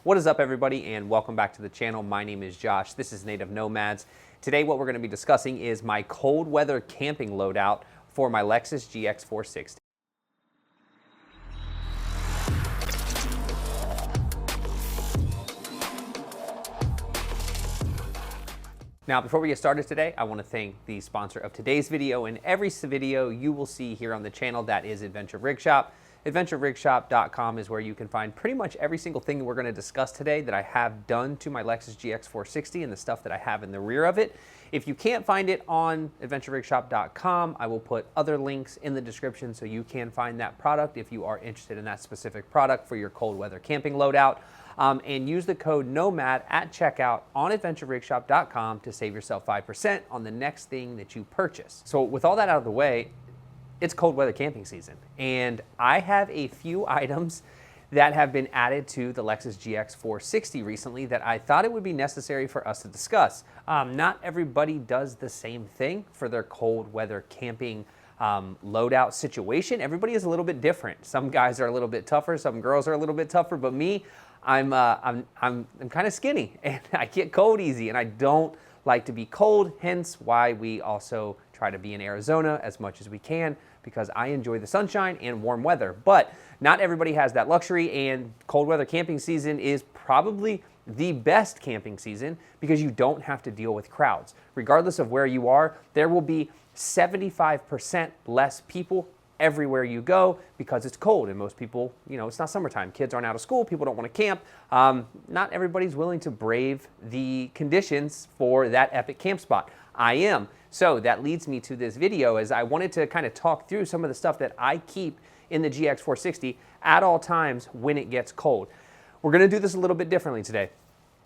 What is up, everybody, and welcome back to the channel. My name is Josh. This is Native Nomads. Today what we're going to be discussing is my cold weather camping loadout for my Lexus GX460. Now, before we get started today, I want to thank the sponsor of today's video and every video you will see here on the channel. That is Adventure Rig Shop. AdventureRigShop.com is where you can find pretty much every single thing that we're going to discuss today that I have done to my Lexus GX460 and the stuff that I have in the rear of it. If you can't find it on AdventureRigShop.com, I will put other links in the description so you can find that product if you are interested in that specific product for your cold weather camping loadout. And use the code NOMAD at checkout on AdventureRigShop.com to save yourself 5% on the next thing that you purchase. So with all that out of the way, it's cold weather camping season, and I have a few items that have been added to the Lexus GX460 recently that I thought it would be necessary for us to discuss. Not everybody does the same thing for their cold weather camping loadout situation. Everybody is a little bit different. Some guys are a little bit tougher, some girls are a little bit tougher, but me, I'm kind of skinny and I get cold easy, and I don't like to be cold, hence why we also try to be in Arizona as much as we can, because I enjoy the sunshine and warm weather. But not everybody has that luxury, and cold weather camping season is probably the best camping season because you don't have to deal with crowds. Regardless of where you are, there will be 75% less people everywhere you go because it's cold, and most people, you know, it's not summertime. Kids aren't out of school. People don't want to camp. Not everybody's willing to brave the conditions for that epic camp spot. I am. So that leads me to this video, as I wanted to kind of talk through some of the stuff that I keep in the GX460 at all times when it gets cold. We're going to do this a little bit differently today.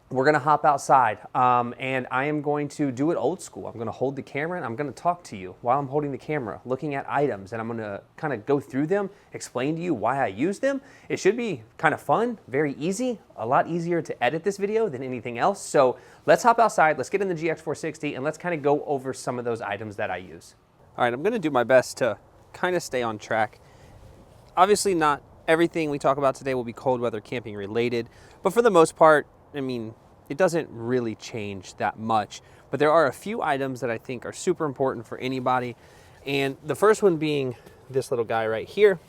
We're going to hop outside, and I am going to do it old school. I'm going to hold the camera and I'm going to talk to you while I'm holding the camera, looking at items, and I'm going to kind of go through them, explain to you why I use them. It should be kind of fun, very easy, a lot easier to edit this video than anything else. So let's hop outside, let's get in the GX460, and let's kind of go over some of those items that I use. All right, I'm going to do my best to kind of stay on track. Obviously, not everything we talk about today will be cold weather camping related, but for the most part, I mean, it doesn't really change that much, but there are a few items that I think are super important for anybody. And the first one being this little guy right here.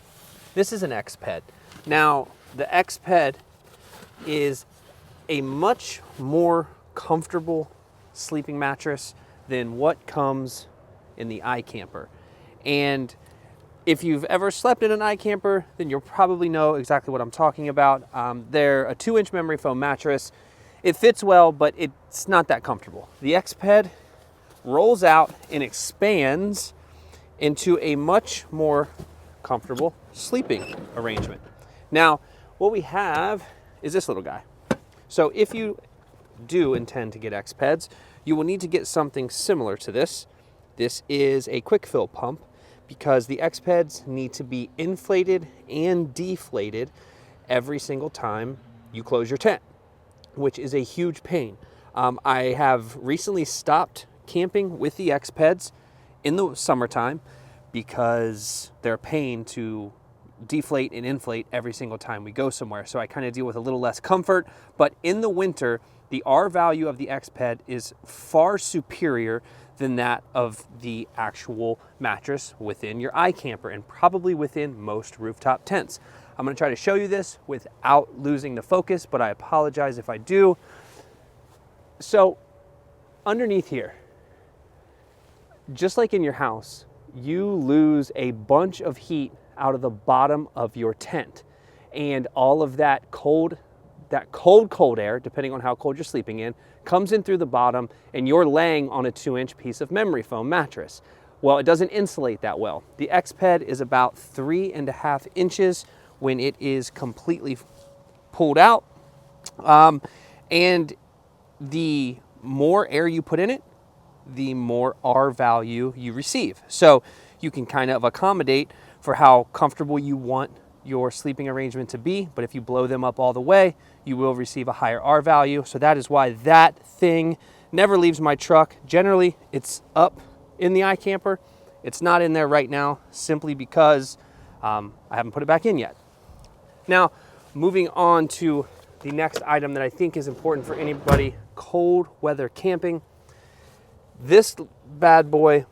This is an X-Ped. Now, the X-Ped is a much more comfortable sleeping mattress than what comes in the iCamper. And if you've ever slept in an iCamper, then you'll probably know exactly what I'm talking about. They're a 2-inch memory foam mattress. It fits well, but it's not that comfortable. The X-Ped rolls out and expands into a much more comfortable sleeping arrangement. Now, what we have is this little guy. So if you do intend to get X-Peds, you will need to get something similar to this. This is a quick fill pump, because the X-Peds need to be inflated and deflated every single time you close your tent, which is a huge pain. I have recently stopped camping with the X-Peds in the summertime because they're a pain to deflate and inflate every single time we go somewhere. So I kind of deal with a little less comfort, but in the winter, the R value of the X-Ped is far superior than that of the actual mattress within your iCamper, and probably within most rooftop tents. I'm going to try to show you this without losing the focus, but I apologize if I do. So underneath here, just like in your house, you lose a bunch of heat out of the bottom of your tent, and all of that cold air, depending on how cold you're sleeping in, comes in through the bottom, and you're laying on a 2-inch piece of memory foam mattress. Well, it doesn't insulate that well. The X-Ped is about 3.5 inches when it is completely pulled out. And the more air you put in it, the more R value you receive. So you can kind of accommodate for how comfortable you want your sleeping arrangement to be, but if you blow them up all the way, you will receive a higher R value. So that is why that thing never leaves my truck. Generally, it's up in the iCamper. It's not in there right now simply because I haven't put it back in yet. Now, moving on to the next item that I think is important for anybody cold weather camping. This bad boy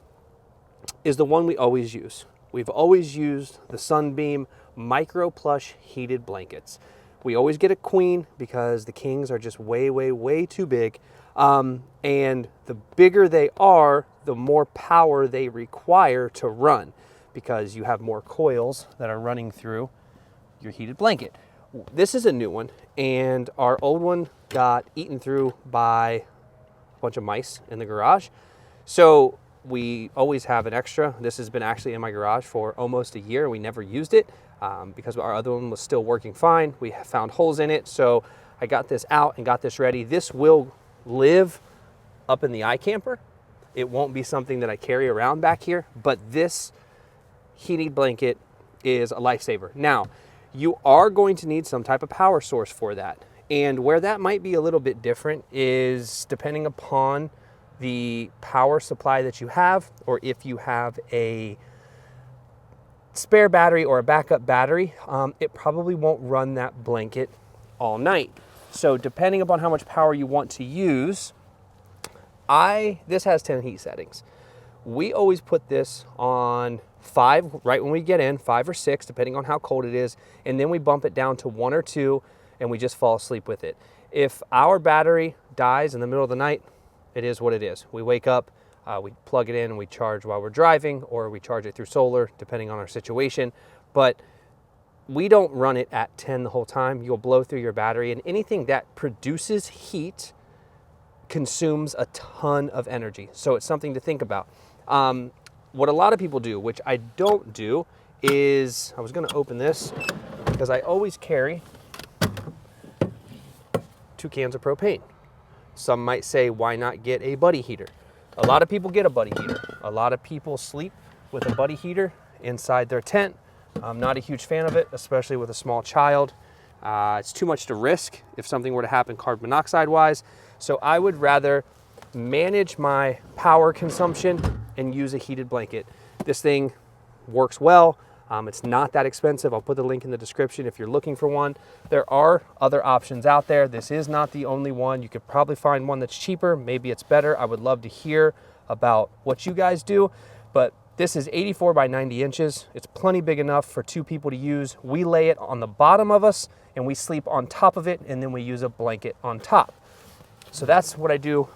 is the one we always use. We've always used the Sunbeam Micro Plush heated blankets. We always get a queen because the kings are just way, way, way too big. And the bigger they are, the more power they require to run because you have more coils that are running through your heated blanket. This is a new one, and our old one got eaten through by a bunch of mice in the garage. So we always have an extra. This has been actually in my garage for almost a year. We never used it because our other one was still working fine. We found holes in it, so I got this out and got this ready. This will live up in the iCamper. It won't be something that I carry around back here, but this heating blanket is a lifesaver. Now, you are going to need some type of power source for that. And where that might be a little bit different is depending upon the power supply that you have, or if you have a spare battery or a backup battery, it probably won't run that blanket all night. So depending upon how much power you want to use, this has 10 heat settings. We always put this on 5 right when we get in, 5 or 6, depending on how cold it is, and then we bump it down to 1 or 2, and we just fall asleep with it. If our battery dies in the middle of the night, it is what it is. We wake up, we plug it in, and we charge while we're driving, or we charge it through solar, depending on our situation. But we don't run it at 10 the whole time. You'll blow through your battery, and anything that produces heat consumes a ton of energy. So it's something to think about. What a lot of people do, which I don't do, is, I was gonna open this because I always carry 2 cans of propane. Some might say, why not get a buddy heater? A lot of people get a buddy heater. A lot of people sleep with a buddy heater inside their tent. I'm not a huge fan of it, especially with a small child. It's too much to risk if something were to happen carbon monoxide wise. So I would rather manage my power consumption and use a heated blanket. This thing works well. It's not that expensive. I'll put the link in the description if you're looking for one. There are other options out there. This is not the only one. You could probably find one that's cheaper. Maybe it's better. I would love to hear about what you guys do, but this is 84 by 90 inches. It's plenty big enough for 2 people to use. We lay it on the bottom of us and we sleep on top of it, and then we use a blanket on top. So that's what I do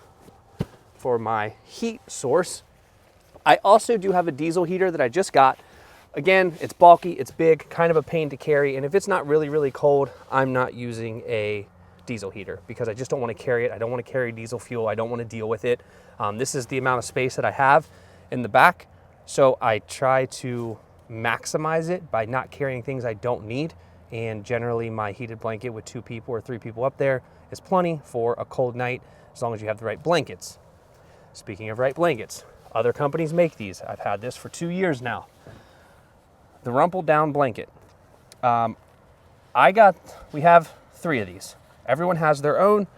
for my heat source. I also do have a diesel heater that I just got. Again, it's bulky, it's big, kind of a pain to carry, and if it's not really, really cold, I'm not using a diesel heater because I just don't want to carry it. I don't want to carry diesel fuel. I don't want to deal with it. This is the amount of space that I have in the back, so I try to maximize it by not carrying things I don't need, and generally my heated blanket with 2 people or 3 people up there is plenty for a cold night as long as you have the right blankets. Speaking of right blankets, other companies make these. I've had this for 2 years now. The Rumple Down blanket. We have 3 of these. Everyone has their own.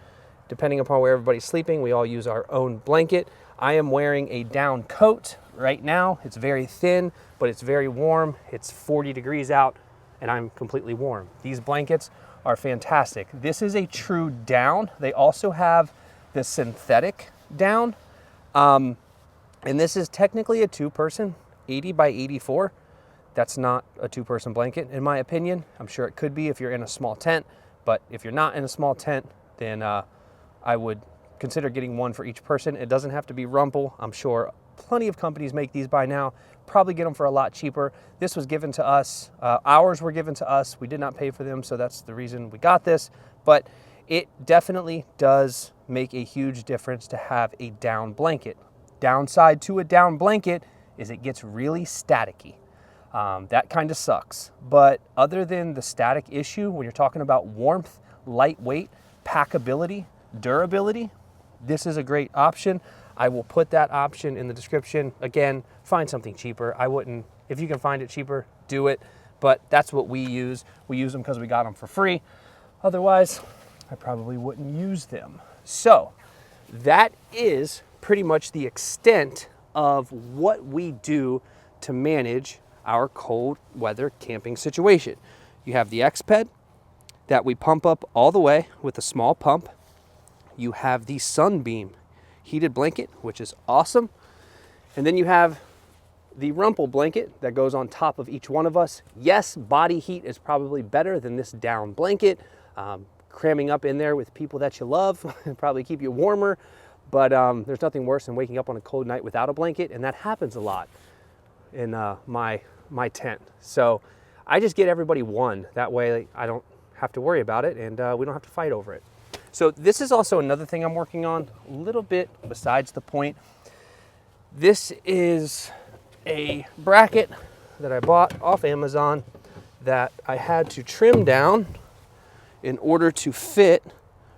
Depending upon where everybody's sleeping, we all use our own blanket. I am wearing a down coat right now. It's very thin, but it's very warm. It's 40 degrees out, and I'm completely warm. These blankets are fantastic. This is a true down. They also have the synthetic down. And this is technically a 2-person, 80 by 84. That's not a 2-person blanket, in my opinion. I'm sure it could be if you're in a small tent, but if you're not in a small tent, then I would consider getting one for each person. It doesn't have to be Rumple. I'm sure plenty of companies make these by now. Probably get them for a lot cheaper. This was given to us. Ours were given to us. We did not pay for them, so that's the reason we got this. But it definitely does make a huge difference to have a down blanket. Downside to a down blanket is it gets really staticky. That kind of sucks. But other than the static issue, when you're talking about warmth, lightweight, packability, durability, this is a great option. I will put that option in the description. Again, find something cheaper. I wouldn't, if you can find it cheaper, do it. But that's what we use. We use them because we got them for free. Otherwise, I probably wouldn't use them. So that is pretty much the extent of what we do to manage our cold weather camping situation. You have the X-Ped, that we pump up all the way with a small pump. You have the Sunbeam heated blanket, which is awesome. And then you have the Rumple blanket that goes on top of each one of us. Yes, body heat is probably better than this down blanket. Cramming up in there with people that you love probably keep you warmer, but there's nothing worse than waking up on a cold night without a blanket, and that happens a lot in my tent. So I just get everybody one. That way I don't have to worry about it, and we don't have to fight over it. So this is also another thing I'm working on, a little bit besides the point. This is a bracket that I bought off Amazon that I had to trim down in order to fit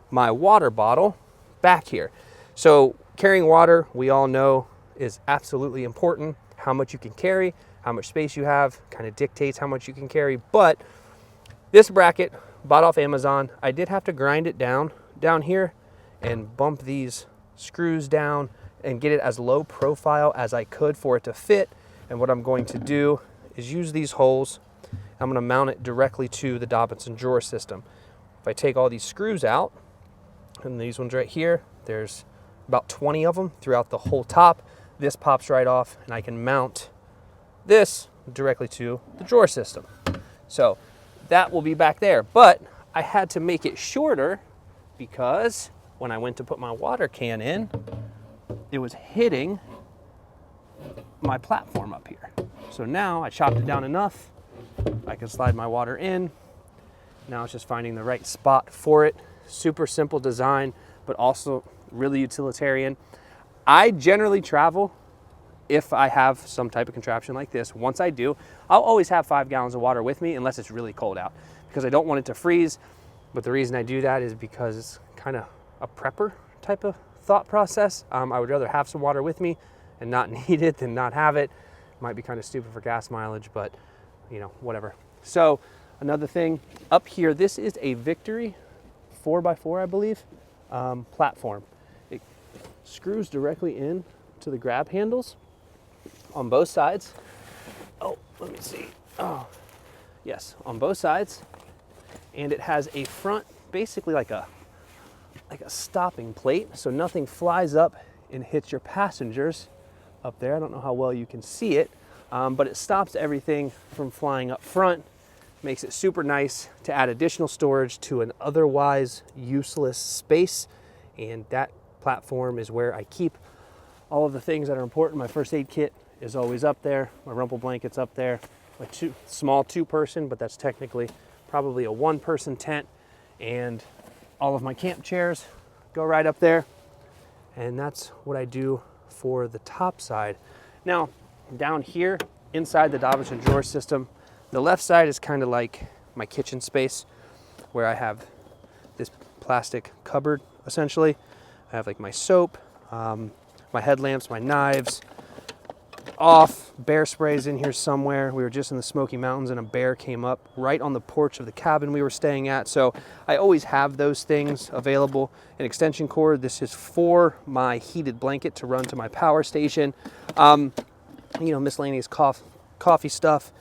my water bottle back here. So carrying water, we all know, is absolutely important. How much you can carry, how much space you have, kind of dictates how much you can carry. But this bracket, bought off Amazon, I did have to grind it down here and bump these screws down and get it as low profile as I could for it to fit. And what I'm going to do is use these holes. I'm going to mount it directly to the Dobinson drawer system. If I take all these screws out, and these ones right here, there's about 20 of them throughout the whole top. This pops right off, and I can mount this directly to the drawer system. So that will be back there. But I had to make it shorter because when I went to put my water can in, it was hitting my platform up here. So now I chopped it down enough, I can slide my water in. Now it's just finding the right spot for it. Super simple design, but also really utilitarian. I generally travel, if I have some type of contraption like this. Once I do, I'll always have 5 gallons of water with me unless it's really cold out, because I don't want it to freeze. But the reason I do that is because it's kind of a prepper type of thought process. I would rather have some water with me and not need it than not have it. Might be kind of stupid for gas mileage, but you know, whatever. So another thing up here, this is a Victory 4x4, I believe, platform. It screws directly in to the grab handles on both sides. Oh, let me see. Oh, yes, on both sides. And it has a front, basically like a stopping plate, so nothing flies up and hits your passengers up there. I don't know how well you can see it, but it stops everything from flying up front. Makes it super nice to add additional storage to an otherwise useless space. And that platform is where I keep all of the things that are important. My first aid kit is always up there. My Rumple blanket's up there. My small two-person, but that's technically probably a one-person tent. And all of my camp chairs go right up there. And that's what I do for the top side. Now, down here, inside the Dobinson drawer system, the left side is kind of like my kitchen space, where I have this plastic cupboard, essentially. I have like my soap, my headlamps, my knives, off, bear sprays in here somewhere. We were just in the Smoky Mountains and a bear came up right on the porch of the cabin we were staying at. So I always have those things available. An extension cord, this is for my heated blanket to run to my power station. You know, miscellaneous coffee stuff.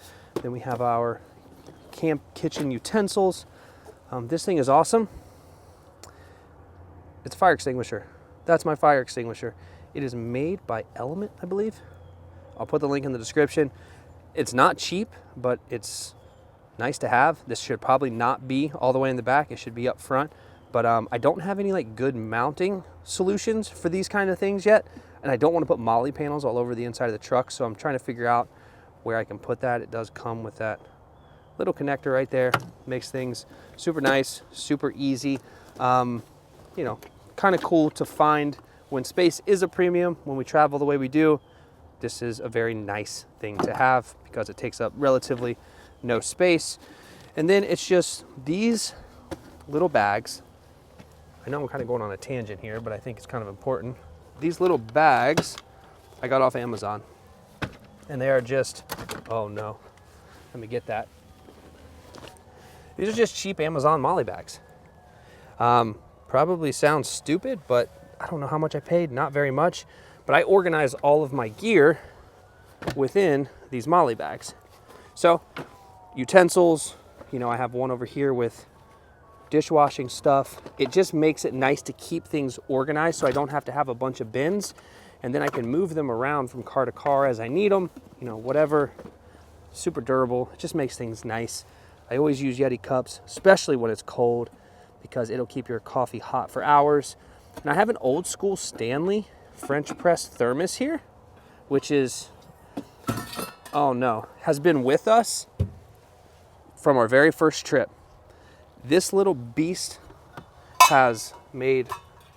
Then we have our camp kitchen utensils. This thing is awesome. It's a fire extinguisher. That's my fire extinguisher. It is made by Element, I believe. I'll put the link in the description. It's not cheap, but it's nice to have. This should probably not be all the way in the back. It should be up front. But I don't have any like good mounting solutions for these kind of things yet. And I don't want to put MOLLE panels all over the inside of the truck. So I'm trying to figure out where I can put that. It does come with that little connector right there. Makes things super nice, super easy. You know, kind of cool to find when space is a premium, when we travel the way we do. This is a very nice thing to have because it takes up relatively no space. And then it's just these little bags. I know I'm kind of going on a tangent here, but I think it's kind of important. These little bags I got off Amazon. And they are just, oh no, let me get that. These are just cheap Amazon MOLLE bags. Probably sounds stupid, but I don't know how much I paid, not very much. But I organize all of my gear within these MOLLE bags. So utensils, you know, I have one over here with dishwashing stuff. It just makes it nice to keep things organized so I don't have to have a bunch of bins, and then I can move them around from car to car as I need them, you know, whatever. Super durable. It just makes things nice. I always use Yeti cups, especially when it's cold, because it'll keep your coffee hot for hours. And I have an old school Stanley French press thermos here, which is, oh no, has been with us from our very first trip. This little beast has made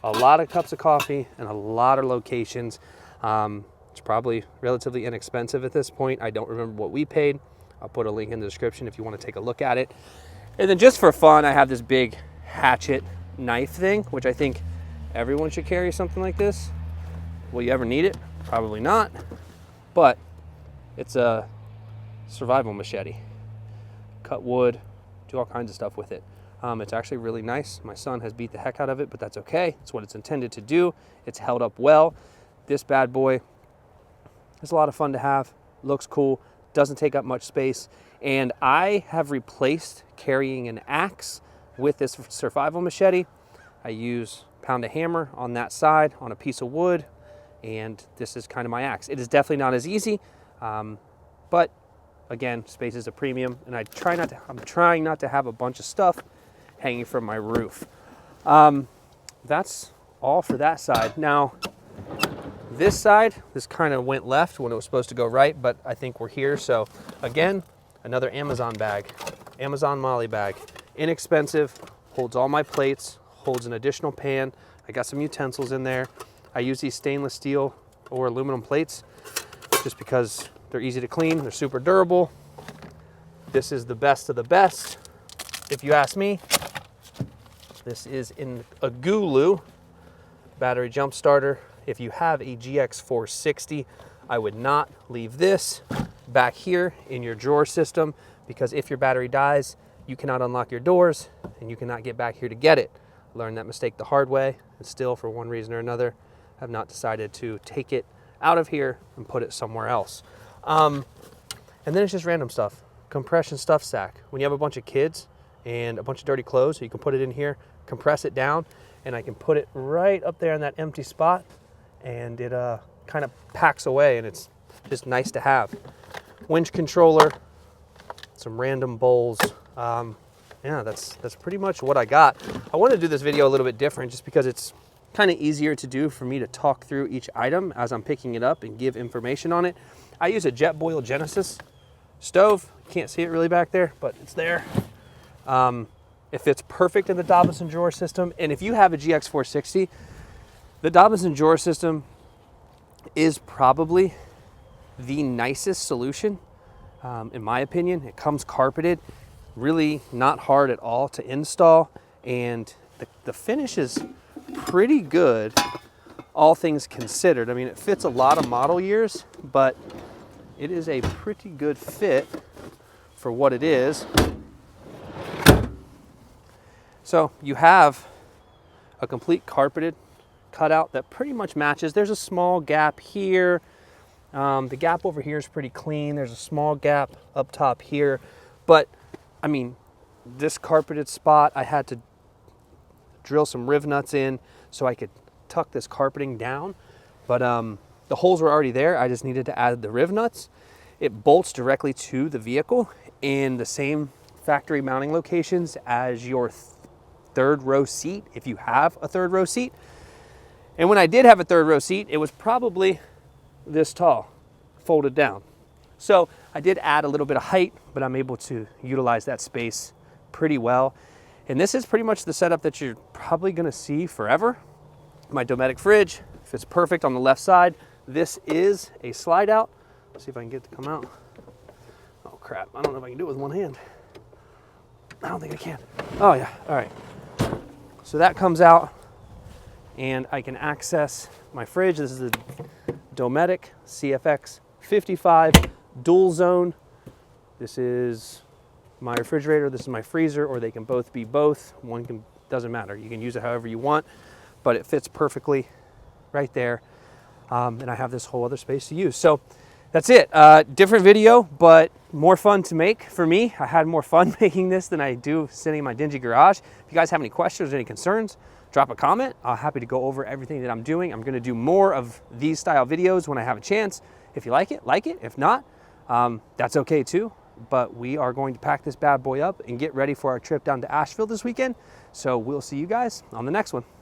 a lot of cups of coffee and a lot of locations. It's probably relatively inexpensive at this point. I don't remember what we paid. I'll put a link in the description if you want to take a look at it. And then just for fun, I have this big hatchet knife thing, which I think everyone should carry something like this. Will you ever need it? Probably not. But it's a survival machete. Cut wood, do all kinds of stuff with it. It's actually really nice. My son has beat the heck out of it, but that's okay. It's what it's intended to do. It's held up well. This bad boy is a lot of fun to have. Looks cool. Doesn't take up much space. And I have replaced carrying an axe with this survival machete. I use pound a hammer on that side on a piece of wood, and this is kind of my axe. It is definitely not as easy, but again, space is a premium, and I'm trying not to have a bunch of stuff hanging from my roof. That's all for that side. Now, this side, this kind of went left when it was supposed to go right, but I think we're here. So again, another Amazon bag, Amazon Molly bag. Inexpensive, holds all my plates, holds an additional pan. I got some utensils in there. I use these stainless steel or aluminum plates just because they're easy to clean, they're super durable. This is the best of the best, if you ask me. This is in a Gulu battery jump starter. If you have a GX460, I would not leave this back here in your drawer system, because if your battery dies, you cannot unlock your doors and you cannot get back here to get it. Learned that mistake the hard way, and still, for one reason or another, have not decided to take it out of here and put it somewhere else. And then it's just random stuff. Compression stuff sack. When you have a bunch of kids and a bunch of dirty clothes, so you can put it in here, compress it down, and I can put it right up there in that empty spot, and it kind of packs away, and it's just nice to have. Winch controller, some random bowls. Yeah, that's pretty much what I got. I want to do this video a little bit different just because it's kind of easier to do for me to talk through each item as I'm picking it up and give information on it. I use a Jetboil Genesis stove. Can't see it really back there, but it's there. It fits perfect in the Dobinson drawer system. And if you have a GX460, the Dobinson drawer system is probably the nicest solution, in my opinion. It comes carpeted, really not hard at all to install, and the finish is pretty good, all things considered. I mean, it fits a lot of model years, but it is a pretty good fit for what it is. So you have a complete carpeted cutout that pretty much matches. There's a small gap here. The gap over here is pretty clean. There's a small gap up top here. But, I mean, this carpeted spot, I had to drill some riv nuts in so I could tuck this carpeting down. But the holes were already there. I just needed to add the riv nuts. It bolts directly to the vehicle in the same factory mounting locations as your third row seat, if you have a third row seat. And when I did have a third row seat, it was probably this tall, folded down. So I did add a little bit of height, but I'm able to utilize that space pretty well. And this is pretty much the setup that you're probably gonna see forever. My Dometic fridge fits perfect on the left side. This is a slide out. Let's see if I can get it to come out. Oh crap, I don't know if I can do it with one hand. I don't think I can. Oh yeah, all right. So that comes out, and I can access my fridge. This is a Dometic CFX 55 dual zone. This is my refrigerator, this is my freezer, or they can both be both. One can, doesn't matter. You can use it however you want, but it fits perfectly right there. And I have this whole other space to use. So that's it. Different video, but more fun to make for me. I had more fun making this than I do sitting in my dingy garage. If you guys have any questions or any concerns, drop a comment. I'm happy to go over everything that I'm doing. I'm gonna do more of these style videos when I have a chance. If you like it, like it. If not, that's okay too. But we are going to pack this bad boy up and get ready for our trip down to Asheville this weekend. So we'll see you guys on the next one.